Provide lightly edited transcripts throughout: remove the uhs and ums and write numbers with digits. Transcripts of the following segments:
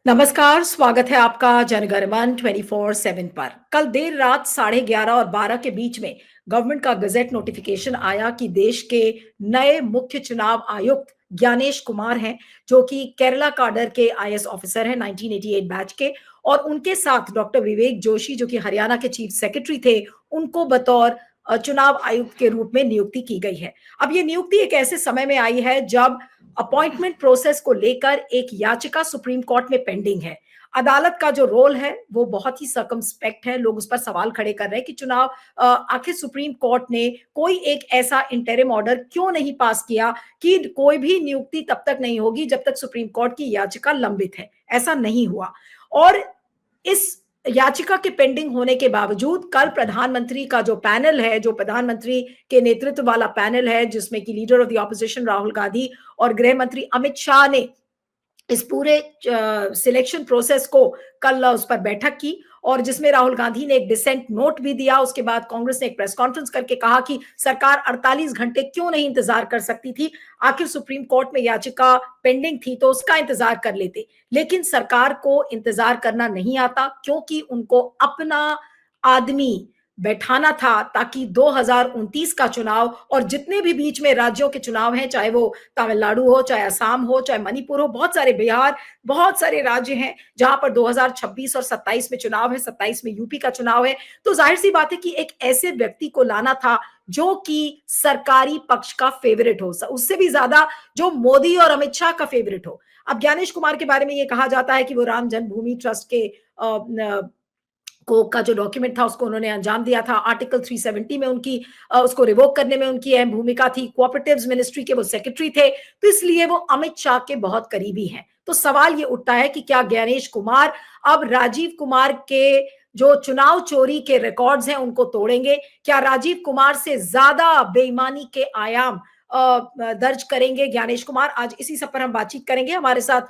नमस्कार, स्वागत है आपका जनगणमन 24/7 पर। कल देर रात 11:30 और 12 के बीच में गवर्नमेंट का गजट नोटिफिकेशन आया कि देश के नए मुख्य चुनाव आयुक्त ज्ञानेश कुमार हैं, जो कि केरला काडर के आईएएस ऑफिसर हैं 1988 बैच के, और उनके साथ डॉक्टर विवेक जोशी, जो कि हरियाणा के चीफ सेक्रेटरी थे, उनको बतौर चुनाव आयुक्त के रूप में नियुक्ति की गई है। अब ये नियुक्ति एक ऐसे समय में आई है जब अपॉइंटमेंट प्रोसेस को लेकर एक याचिका सुप्रीम कोर्ट में पेंडिंग है। अदालत का जो रोल है वो बहुत ही सर्कमस्पेक्ट है। लोग उस पर सवाल खड़े कर रहे हैं कि चुनाव आखिर सुप्रीम कोर्ट ने कोई एक ऐसा इंटरिम ऑर्डर क्यों नहीं पास किया कि कोई भी नियुक्ति तब तक नहीं होगी जब तक सुप्रीम कोर्ट की याचिका लंबित है। ऐसा नहीं हुआ, और इस याचिका के पेंडिंग होने के बावजूद कल प्रधानमंत्री का जो पैनल है, जो प्रधानमंत्री के नेतृत्व वाला पैनल है, जिसमें कि leader of the opposition Rahul Gandhi और गृह मंत्री अमित शाह ने इस पूरे सिलेक्शन प्रोसेस को कल उस पर बैठक की, और जिसमें राहुल गांधी ने एक डिसेंट नोट भी दिया। उसके बाद कांग्रेस ने एक प्रेस कॉन्फ्रेंस करके कहा कि सरकार 48 घंटे क्यों नहीं इंतजार कर सकती थी, आखिर सुप्रीम कोर्ट में याचिका पेंडिंग थी तो उसका इंतजार कर लेते। लेकिन सरकार को इंतजार करना नहीं आता, क्योंकि उनको अपना आदमी बैठाना था ताकि 2029 का चुनाव और जितने भी बीच में राज्यों के चुनाव हैं, चाहे वो तमिलनाडु हो, चाहे असम हो, चाहे मणिपुर हो, बहुत सारे बिहार, बहुत सारे राज्य हैं जहां पर 2026 और 27 में चुनाव है, 27 में यूपी का चुनाव है। तो जाहिर सी बात है कि एक ऐसे व्यक्ति को लाना था जो कि सरकारी पक्ष का फेवरेट हो, उससे भी ज्यादा जो मोदी और अमित शाह का फेवरेट हो। अब ज्ञानेश कुमार के बारे में ये कहा जाता है कि वो राम जन्मभूमि ट्रस्ट के को का जो डॉक्यूमेंट था उसको उन्होंने अंजाम दिया था। आर्टिकल 370 में उनकी उसको रिवोक करने में उनकी अहम भूमिका थी। कोऑपरेटिव्स मिनिस्ट्री के वो सेक्रेटरी थे, तो इसलिए वो अमित शाह के बहुत करीबी हैं। तो सवाल ये उठता है कि क्या ज्ञानेश कुमार अब राजीव कुमार के जो चुनाव चोरी के रिकॉर्ड्स हैं उनको तोड़ेंगे? क्या राजीव कुमार से ज्यादा बेईमानी के आयाम दर्ज करेंगे ज्ञानेश कुमार? आज इसी सब पर हम बातचीत करेंगे। हमारे साथ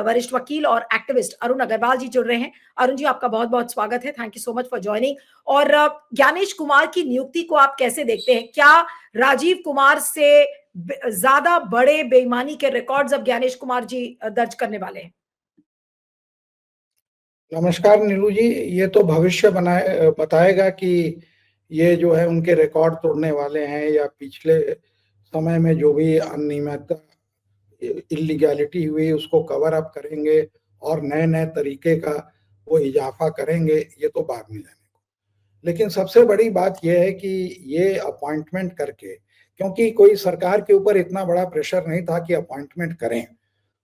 वरिष्ठ वकील और एक्टिविस्ट अरुण अग्रवाल जी जुड़ रहे हैं। अरुण जी, आपका बहुत बहुत स्वागत है। Thank you so much for joining. और ज्ञानेश कुमार की नियुक्ति को आप कैसे देखते हैं? क्या राजीव कुमार से ज्यादा बड़े बेईमानी के रिकॉर्ड्स अब ज्ञानेश कुमार जी दर्ज करने वाले हैं? नमस्कार नीलू जी, ये तो भविष्य बताएगा कि ये जो है उनके रिकॉर्ड तोड़ने वाले हैं या पिछले समय में जो भी अनियमितता, इलीगैलिटी हुई उसको कवर अप करेंगे और नए नए तरीके का वो इजाफा करेंगे, ये तो बाद में जाने को। लेकिन सबसे बड़ी बात यह है कि ये अपॉइंटमेंट करके, क्योंकि कोई सरकार के ऊपर इतना बड़ा प्रेशर नहीं था कि अपॉइंटमेंट करें,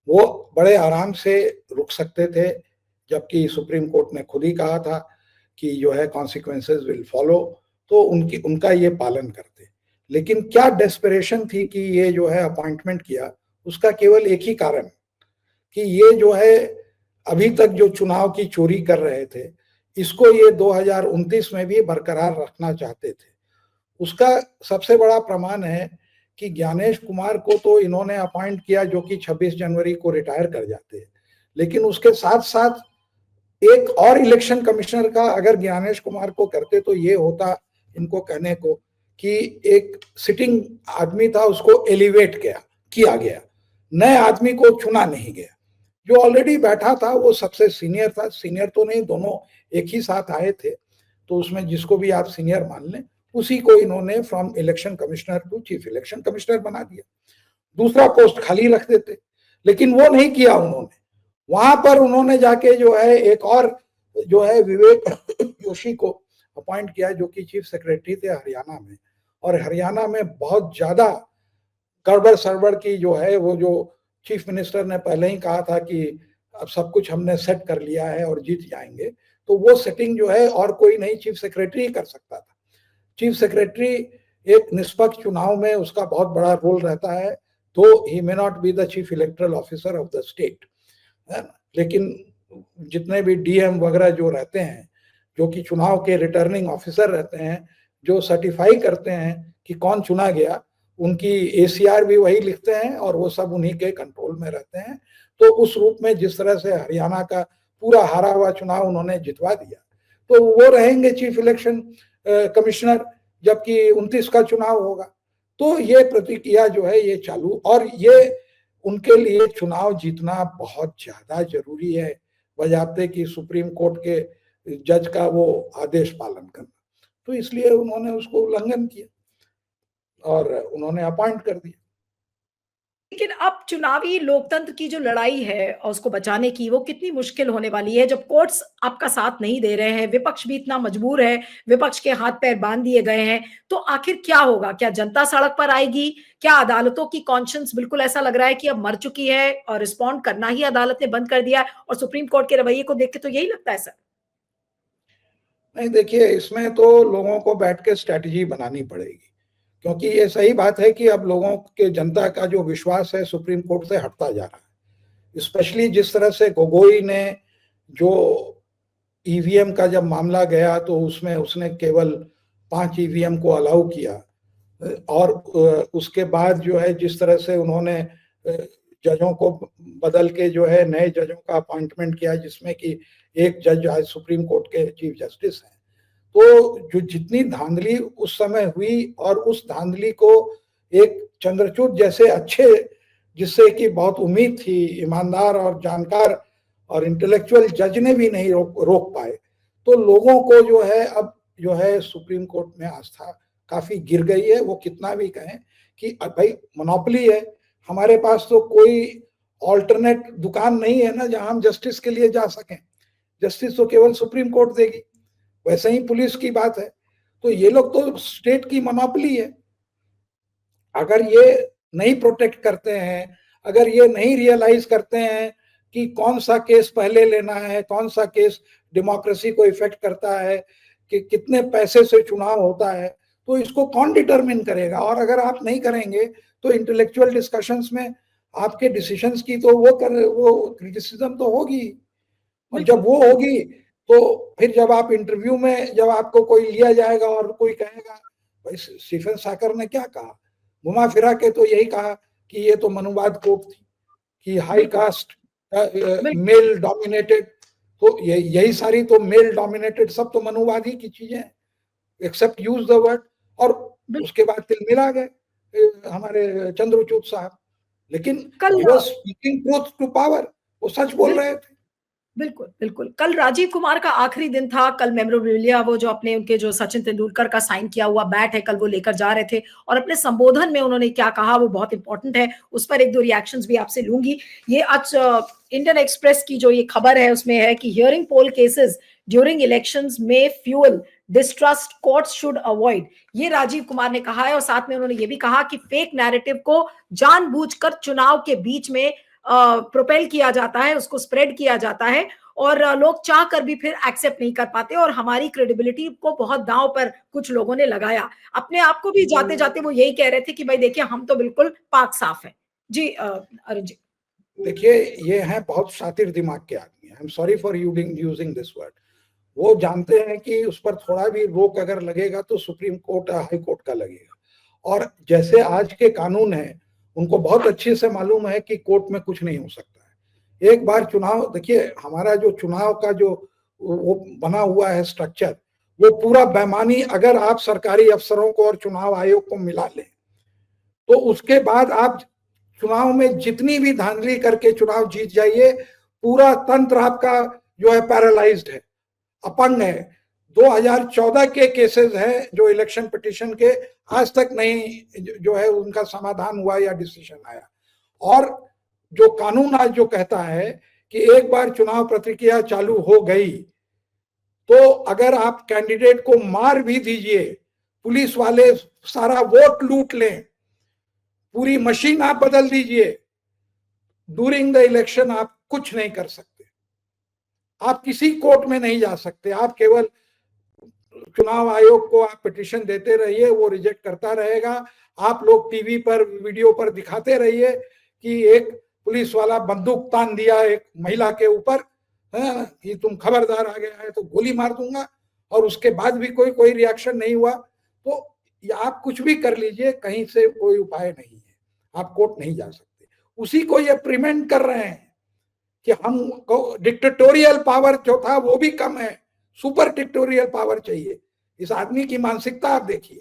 वो बड़े आराम से रुक सकते थे, जबकि सुप्रीम कोर्ट ने खुद ही कहा था कि जो है कॉन्सिक्वेंसेस विल फॉलो, तो उनका ये पालन करते। लेकिन क्या डेस्परेशन थी कि ये जो है अपॉइंटमेंट किया? उसका केवल एक ही कारण कि ये जो है अभी तक जो चुनाव की चोरी कर रहे थे, इसको ये 2029 में भी बरकरार रखना चाहते थे। उसका सबसे बड़ा प्रमाण है कि ज्ञानेश कुमार को तो इन्होंने अपॉइंट किया जो कि 26 जनवरी को रिटायर कर जाते हैं, लेकिन उसके साथ साथ एक और इलेक्शन कमिश्नर का अगर ज्ञानेश कुमार को करते तो ये होता इनको कहने को कि एक सिटिंग आदमी था उसको एलिवेट किया गया, नए आदमी को चुना नहीं गया। जो ऑलरेडी बैठा था वो सबसे सीनियर था, सीनियर तो नहीं, दोनों एक ही साथ आए थे, तो उसमें जिसको भी आप सीनियर मान लें, उसी को इन्होंने from election commissioner to chief election commissioner बना दिया। दूसरा पोस्ट खाली रख देते, लेकिन वो नहीं किया उन्होंने। वहां पर उन्होंने जाके जो है एक और जो है विवेक जोशी को अपॉइंट किया जो कि चीफ सेक्रेटरी थे हरियाणा में, और हरियाणा में बहुत ज्यादा गड़बड़ सड़बड़ की जो है, वो जो चीफ मिनिस्टर ने पहले ही कहा था कि अब सब कुछ हमने सेट कर लिया है और जीत जाएंगे, तो वो सेटिंग जो है और कोई नहीं, चीफ सेक्रेटरी ही कर सकता था। चीफ सेक्रेटरी एक निष्पक्ष चुनाव में उसका बहुत बड़ा रोल रहता है, तो he may not be the chief electoral officer of the state, है ना। लेकिन जितने भी डीएम वगैरह जो रहते हैं, जो कि चुनाव के रिटर्निंग ऑफिसर रहते हैं, जो सर्टिफाई करते हैं कि कौन चुना गया, उनकी एसीआर भी वही लिखते हैं और वो सब उन्हीं के कंट्रोल में रहते हैं। तो उस रूप में जिस तरह से हरियाणा का पूरा हारा हुआ चुनाव उन्होंने जितवा दिया, तो वो रहेंगे चीफ इलेक्शन कमिश्नर, जबकि 29 का चुनाव होगा। तो ये प्रतिक्रिया जो है ये चालू, और ये उनके लिए चुनाव जीतना बहुत ज्यादा जरूरी है, बजाते कि सुप्रीम कोर्ट के जज का वो आदेश पालन करना। तो इसलिए उन्होंने उसको उल्लंघन किया और उन्होंने अपॉइंट कर दिया। लेकिन अब चुनावी लोकतंत्र की जो लड़ाई है और उसको बचाने की, वो कितनी मुश्किल होने वाली है जब कोर्ट्स आपका साथ नहीं दे रहे हैं, विपक्ष भी इतना मजबूर है, विपक्ष के हाथ पैर बांध दिए गए हैं। तो आखिर क्या होगा? क्या जनता सड़क पर आएगी? क्या अदालतों की कॉन्शियंस बिल्कुल ऐसा लग रहा है कि अब मर चुकी है और रिस्पॉन्ड करना ही अदालत ने बंद कर दिया है? और सुप्रीम कोर्ट के रवैये को देख के तो यही लगता है सर। नहीं, देखिए, इसमें तो लोगों को बैठ के स्ट्रैटेजी बनानी पड़ेगी, क्योंकि ये सही बात है कि अब लोगों के, जनता का जो विश्वास है सुप्रीम कोर्ट से हटता जा रहा है। स्पेशली जिस तरह से गोगोई ने जो ईवीएम का जब मामला गया तो उसमें उसने केवल 5 ईवीएम को अलाउ किया, और उसके बाद जो है जिस तरह से उन्होंने जजों को बदल के जो है नए जजों का अपॉइंटमेंट किया, जिसमें कि एक जज आज सुप्रीम कोर्ट के चीफ जस्टिस हैं। तो जो जितनी धांधली उस समय हुई, और उस धांधली को एक चंद्रचूड़ जैसे अच्छे, जिससे कि बहुत उम्मीद थी, ईमानदार और जानकार और इंटेलेक्चुअल जज ने भी नहीं रोक पाए। तो लोगों को जो है अब जो है सुप्रीम कोर्ट में आस्था काफी गिर गई है। वो कितना भी कहें कि भाई मोनोपोली है, हमारे पास तो कोई ऑल्टरनेट दुकान नहीं है ना जहां हम जस्टिस के लिए जा सकें। जस्टिस तो केवल सुप्रीम कोर्ट देगी। वैसे ही पुलिस की बात है। तो ये लोग तो स्टेट की मोनोपोली है। अगर ये नहीं प्रोटेक्ट करते हैं, अगर ये नहीं रियलाइज करते हैं कि कौन सा केस पहले लेना है, कौन सा केस डेमोक्रेसी को इफेक्ट करता है, कि कितने पैसे से चुनाव होता है, तो इसको कौन डिटरमिन करेगा? और अगर आप नहीं करेंगे तो इंटेलेक्चुअल डिस्कशंस में आपके डिसीजंस की तो वो क्रिटिसिज्म तो होगी। और जब वो होगी तो फिर जब आप इंटरव्यू में, जब आपको कोई लिया जाएगा और कोई कहेगा, भाई स्टीफन साकर ने क्या कहा, घुमा फिरा के तो यही कहा कि ये तो मनुवाद कोर्ट थी, कि हाई कास्ट मेल डोमिनेटेड। तो यही सारी तो मेल डोमिनेटेड सब तो मनुवाद ही की चीजें हैं, एक्सेप्ट यूज द वर्ड। और उसके बाद तिलमिला गए हमारे चंद्रचूड़ साहब। लेकिन he was speaking truth to power, वो सच बोल रहे थे। बिल्कुल, बिल्कुल। कल राजीव कुमार का आखिरी दिन था। कल मेमोरेबिलिया, वो जो अपने उनके जो सचिन तेंदुलकर का साइन किया हुआ बैट है, कल वो लेकर जा रहे थे और अपने संबोधन में उन्होंने क्या कहा वो बहुत इंपॉर्टेंट है। उस पर 1-2 रिएक्शंस भी आपसे लूंगी। ये आज इंडियन एक्सप्रेस की जो ये खबर है उसमें है कि हियरिंग पोल केसेस ड्यूरिंग इलेक्शंस में fuel distrust, courts should avoid. ये राजीव कुमार ने कहा है और साथ में उन्होंने ये भी कहा कि फेक नैरेटिव को जानबूझकर चुनाव के बीच में प्रोपेल किया जाता है, उसको स्प्रेड किया जाता है और लोग चाह कर भी फिर एक्सेप्ट नहीं कर पाते और हमारी क्रेडिबिलिटी को बहुत दांव पर कुछ लोगों ने लगाया। अपने आप को भी जाते जाते वो यही कह रहे थे कि भाई देखिए हम तो बिल्कुल पाक साफ है। जी अरुण जी। देखिए, ये है बहुत शातिर दिमाग के आदमी। I am sorry for using this word. वो जानते हैं कि उस पर थोड़ा भी रोक अगर लगेगा तो सुप्रीम कोर्ट, हाई कोर्ट का लगेगा। और जैसे आज के कानून है, उनको बहुत अच्छे से मालूम है कि कोर्ट में कुछ नहीं हो सकता है। एक बार चुनाव, देखिए हमारा जो चुनाव का जो वो बना हुआ है स्ट्रक्चर, वो पूरा बेईमानी, अगर आप सरकारी अफसरों को और चुनाव आयोग को मिला लें तो उसके बाद आप चुनाव में जितनी भी धांधली करके चुनाव जीत जाइए, पूरा तंत्र आपका जो है पैरालाइज्ड है, अपंग है। 2014 के केसेस हैं जो इलेक्शन पिटीशन के, आज तक नहीं जो है उनका समाधान हुआ या डिसीजन आया। और जो कानून आज जो कहता है कि एक बार चुनाव प्रक्रिया चालू हो गई तो अगर आप कैंडिडेट को मार भी दीजिए, पुलिस वाले सारा वोट लूट लें, पूरी मशीन आप बदल दीजिए, ड्यूरिंग द इलेक्शन आप कुछ नहीं कर सकते। आप किसी कोर्ट में नहीं जा सकते। आप केवल चुनाव आयोग को आप पिटीशन देते रहिए, वो रिजेक्ट करता रहेगा। आप लोग टीवी पर, वीडियो पर दिखाते रहिए कि एक पुलिस वाला बंदूक तान दिया एक महिला के ऊपर, कि तुम खबरदार आ गया है तो गोली मार दूंगा, और उसके बाद भी कोई रिएक्शन नहीं हुआ। तो आप कुछ भी कर लीजिए, कहीं से कोई उपाय नहीं है, आप कोर्ट नहीं जा सकते। उसी को ये प्रिवेंट कर रहे हैं कि हमको डिक्टेटोरियल पावर जो था वो भी कम है, सुपर डिक्टेटोरियल पावर चाहिए। इस आदमी की मानसिकता आप देखिए,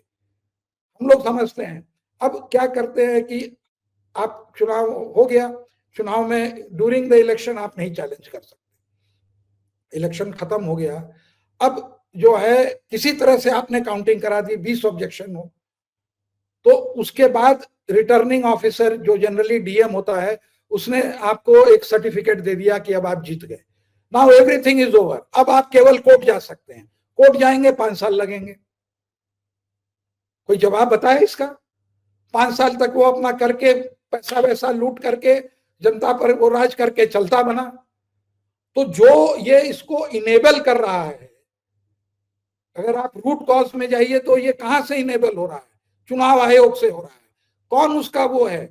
हम लोग समझते हैं। अब क्या करते हैं कि आप चुनाव हो गया, चुनाव में ड्यूरिंग द इलेक्शन आप नहीं चैलेंज कर सकते, इलेक्शन खत्म हो गया, अब जो है किसी तरह से आपने काउंटिंग करा दी, 20 ऑब्जेक्शन हो, तो उसके बाद रिटर्निंग ऑफिसर जो जनरली डीएम होता है, उसने आपको एक सर्टिफिकेट दे दिया कि अब आप जीत गए, नाउ एवरीथिंग इज ओवर, अब आप केवल कोर्ट जा सकते हैं, कोर्ट जाएंगे 5 साल लगेंगे, कोई जवाब बताए इसका? 5 साल तक वो अपना करके पैसा वैसा लूट करके जनता पर वो राज करके चलता बना। तो जो ये इसको इनेबल कर रहा है, अगर आप रूट कॉज में जाइए तो ये कहां से इनेबल हो रहा है? चुनाव आयोग से हो रहा है। कौन उसका वो है?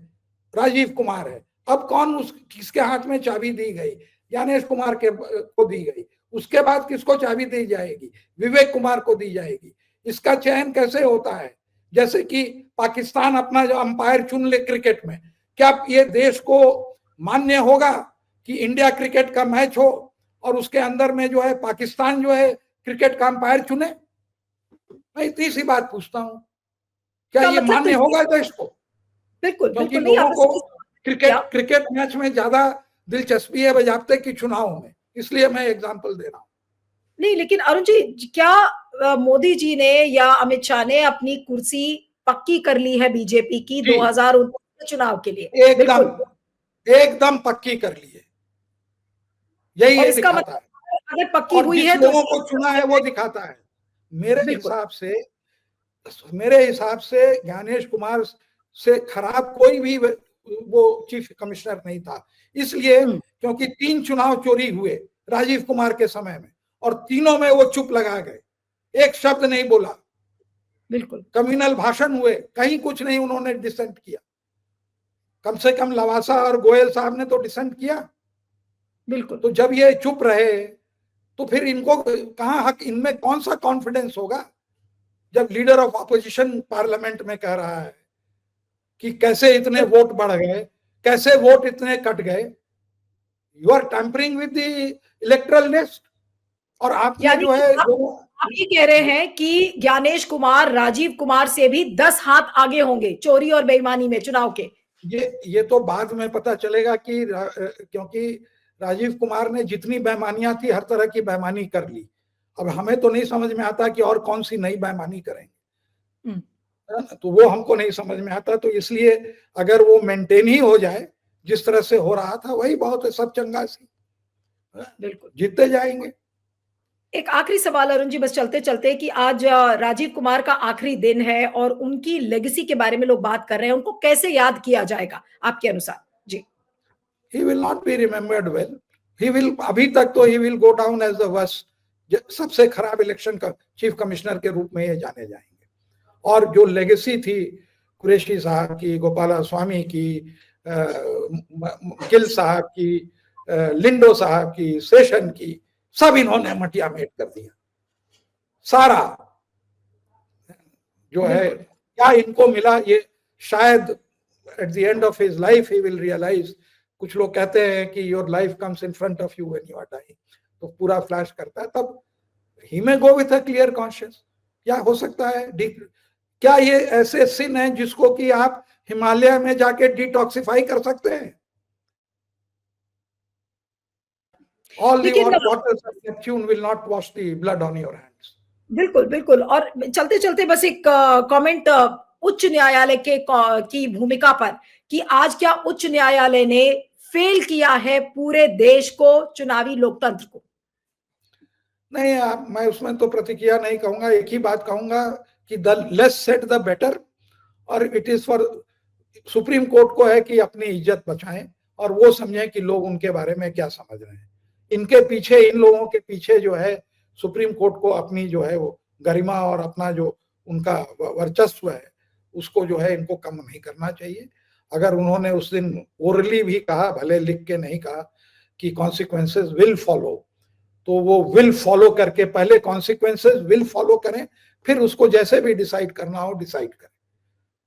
राजीव कुमार है। अब कौन उस किसके हाथ में चाबी दी गई? ज्ञानेश कुमार के को दी गई। उसके बाद किसको चाबी दी जाएगी? विवेक कुमार को दी जाएगी। इसका चयन कैसे होता है? जैसे कि पाकिस्तान अपना जो अंपायर चुन ले क्रिकेट में, क्या ये देश को मान्य होगा कि इंडिया क्रिकेट का मैच हो और उसके अंदर में जो है पाकिस्तान जो है क्रिकेट का अंपायर चुने? मैं इतनी सी बात पूछता हूं, क्या ये मतलब मान्य होगा देश को? बिल्कुल क्योंकि बिल्कुल नहीं, लोगों आपने को क्रिकेट मैच में ज्यादा दिलचस्पी है बजाते की चुनाव में, इसलिए मैं एग्जांपल दे रहा हूं। नहीं, लेकिन अरुण जी, क्या मोदी जी ने या अमित शाह ने अपनी कुर्सी पक्की कर ली है बीजेपी की 2019 चुनाव के लिए? एकदम बिल्कुल, एकदम पक्की कर ली है, यही और ये इसका दिखाता है। मतलब अगर पक्की और हुई जिस है तो लोगों को चुना है वो दिखाता है। मेरे बिल्कुल हिसाब से मेरे हिसाब से ज्ञानेश कुमार से खराब कोई भी वो चीफ कमिश्नर नहीं था, इसलिए क्योंकि 3 चुनाव चोरी हुए राजीव कुमार के समय में और तीनों में वो चुप लगा गए, एक शब्द नहीं बोला। बिल्कुल कम्युनल भाषण हुए, कहीं कुछ नहीं उन्होंने डिसेंट किया। कम से कम लवासा और गोयल साहब ने तो डिसेंट किया। बिल्कुल तो जब ये चुप रहे तो फिर इनको कहां हक, इनमें कौन सा कॉन्फिडेंस होगा जब लीडर ऑफ ऑपोजिशन पार्लियामेंट में कह रहा है कि कैसे इतने वोट बढ़ गए, कैसे वोट इतने कट गए। You are tampering with the electoral list. और आपने यानी जो कि है आप ये कह रहे हैं कि ज्ञानेश कुमार राजीव कुमार से भी 10 हाथ आगे होंगे चोरी और बेईमानी में चुनाव के? ये तो बाद में पता चलेगा कि क्योंकि राजीव कुमार ने जितनी बेईमानियां थी हर तरह की बेईमानी कर ली। अब हमें तो नहीं समझ में आता कि और कौन सी नई बेईमानी करेंगे, तो वो हमको नहीं समझ में आता। तो इसलिए अगर वो मेंटेन ही हो जाए जिस तरह से हो रहा था वही बहुत है, सब चंगा सी, बिल्कुल। जीतते जाएंगे। एक आखिरी सवाल अरुण जी, बस चलते चलते, कि आज राजीव कुमार का आखिरी दिन है और उनकी लेगेसी के बारे में लोग बात कर रहे हैं, उनको कैसे याद किया जाएगा आपके अनुसार? जी। He will not be remembered well. He will, अभी तक तो he will go down as the worst, सबसे खराब इलेक्शन का चीफ कमिश्नर के रूप में ये जाने जाएंगे। और जो लेगेसी थी कुरैशी साहब की, गोपाला स्वामी की, गिल साहब की, लिंडो साहब की, सेशन की, सब इन्होंने मटिया मेट कर दिया। सारा जो है क्या इनको मिला, ये शायद at the end of his life he will realize. कुछ लोग कहते हैं कि your life comes in front of you when you are dying, तो पूरा फ्लैश करता है, तब he may go with a clear conscious. क्या हो सकता है? क्या ये ऐसे सिन है जिसको कि आप हिमालय में जाके डिटॉक्सिफाई कर सकते हैं? All the waters of Neptune will not wash the blood on your hands. बिल्कुल बिल्कुल। और चलते चलते बस एक कमेंट उच्च न्यायालय के की भूमिका पर, कि आज क्या उच्च न्यायालय ने फेल किया है पूरे देश को, चुनावी लोकतंत्र को? नहीं, मैं उसमें तो प्रतिक्रिया नहीं कहूंगा, एक ही बात कहूंगा कि the less said the better. और it is for Supreme Court को है कि अपनी इज्जत बचाएं और वो समझें कि लोग उनके बारे में क्या समझ रहे हैं। इनके पीछे, इन लोगों के पीछे जो है सुप्रीम कोर्ट को अपनी जो है वो गरिमा और अपना जो उनका वर्चस्व है उसको जो है इनको कम नहीं करना चाहिए। अगर उन्होंने उस दिन ओरली भी कहा, भले लिख के नहीं कहा, कि कॉन्सिक्वेंसेस विल फॉलो, तो वो विल फॉलो करके पहले कॉन्सिक्वेंसेस विल फॉलो करें, फिर उसको जैसे भी डिसाइड करना हो डिसाइड करें।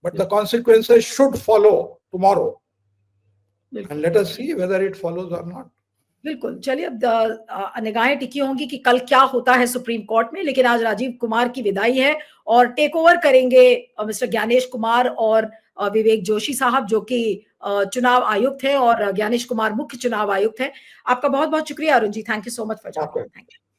But the consequences should follow tomorrow, and let us see whether it follows or not. बिल्कुल, चलिए अब निगाहें टिकी होंगी कि कल क्या होता है सुप्रीम कोर्ट में, लेकिन आज राजीव कुमार की विदाई है और टेक ओवर करेंगे मिस्टर ज्ञानेश कुमार और विवेक जोशी साहब, जो कि चुनाव आयुक्त हैं, और ज्ञानेश कुमार मुख्य चुनाव आयुक्त हैं। आपका बहुत-बहुत शुक्रिया Arun ji. Thank you so much for joining. आपका थैंक यू।